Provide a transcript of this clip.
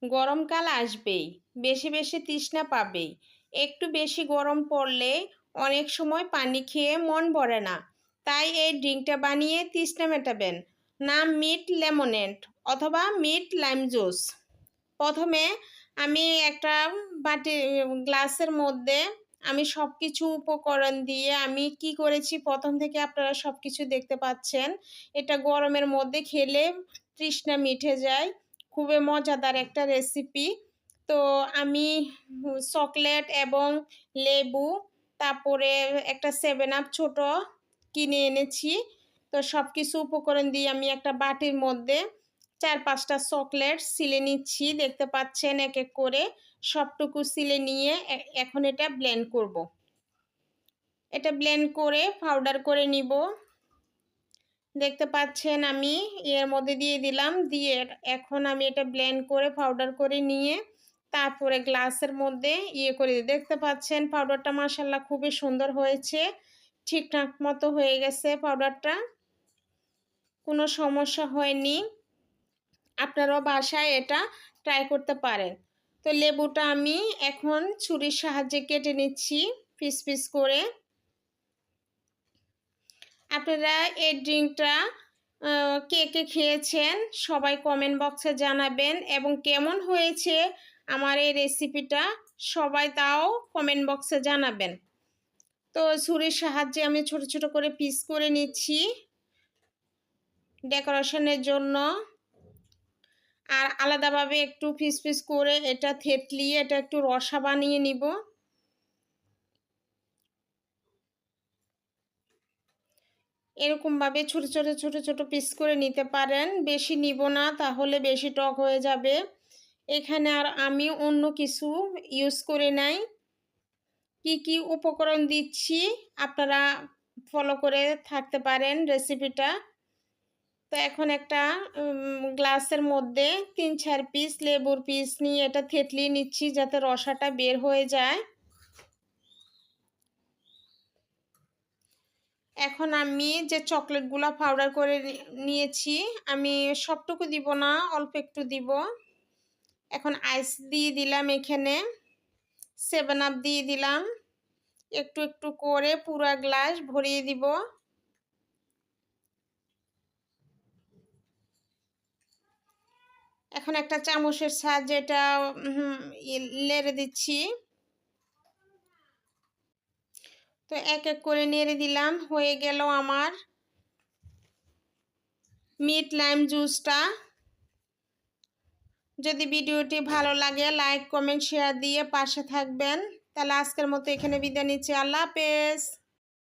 গরমকাল আসবেই, বেশি বেশি তৃষ্ণা পাবেই। একটু বেশি গরম পড়লে অনেক সময় পানি খেয়ে মন ভরে না। তাই এই ড্রিঙ্কটা বানিয়ে তৃষ্ণা মেটাবেন। নাম মিট লেমনেড অথবা মিট লাইম জুস। প্রথমে আমি একটা বাটি গ্লাসের মধ্যে আমি সব কিছু উপকরণ দিয়ে আমি কি করেছি প্রথম থেকে আপনারা সব কিছু দেখতে পাচ্ছেন। এটা গরমের মধ্যে খেলে তৃষ্ণা মিটে যায়। খুবই মজাদার একটা রেসিপি। তো আমি চকলেট এবং লেবু, তারপরে একটা 7 আপ ছোট কিনে এনেছি। তো সব কিছু উপকরণ দিয়ে আমি একটা বাটির মধ্যে 4-5টা চকলেট ছিলে নিচ্ছি। দেখতে পাচ্ছেন এক এক করে সবটুকু ছিলে নিয়ে এখন এটা ব্লেন্ড করব। এটা ব্লেন্ড করে পাউডার করে নিব। দেখতে পাচ্ছেন আমি এর মধ্যে দিয়ে দিলাম, দিয়ে এখন আমি এটা ব্লেন্ড করে পাউডার করে নিয়ে তারপরে গ্লাসের মধ্যে করে দেখতে পাচ্ছেন পাউডারটা মাশাআল্লাহ খুবই সুন্দর হয়েছে। ঠিকঠাক মতো হয়ে গেছে পাউডারটা, কোনো সমস্যা হয়নি। আপনারাও বাসায় এটা ট্রাই করতে পারেন। তো লেবুটা আমি এখন ছুরির সাহায্যে কেটে নিচ্ছি পিস পিস করে। আপনারা এই ড্রিঙ্কটা কে কে খেয়েছেন সবাই কমেন্ট বক্সে জানাবেন, এবং কেমন হয়েছে আমার এই রেসিপিটা সবাই তাও কমেন্ট বক্সে জানাবেন। তো ছুরির সাহায্যে আমি ছোট ছোট করে পিস করে নিচ্ছি ডেকোরেশনের জন্য। আর আলাদাভাবে একটু পিস পিস করে এটা থেতলিয়ে এটা একটু রসা বানিয়ে নিব। এরকমভাবে ছোট ছোট ছোট ছোট পিস করে নিতে পারেন, বেশি নিব না তাহলে বেশি টক হয়ে যাবে। এখানে আর আমি অন্য কিছু ইউজ করে নাই। কি কি উপকরণ দিচ্ছি আপনারা ফলো করে থাকতে পারেন রেসিপিটা। তো এখন একটা গ্লাসের মধ্যে 3-4 পিস লেবুর পিস নিয়ে এটা থেতলিয়ে নিচ্ছি যাতে রসাটা বের হয়ে যায়। এখন আমি যে চকলেটগুলো পাউডার করে নিয়েছি আমি সবটুকু দিব না, অল্প একটু দিব। এখন আইস দিয়ে দিলাম, এখানে 7 আপ দিয়ে দিলাম, একটু একটু করে পুরো গ্লাস ভরিয়ে দিব। এখন একটা চামচের সাহায্যে এটা নেড়ে দিচ্ছি। তো এক এক করে নেড়ে দিলাম, হয়ে গেল আমার মিট লাইম জুসটা। যদি ভিডিওটি ভালো লাগে লাইক কমেন্ট শেয়ার দিয়ে পাশে থাকবেন। তাহলে আজকের মতো এখানে বিদায় নিচ্ছি। আল্লাহ হাফেজ।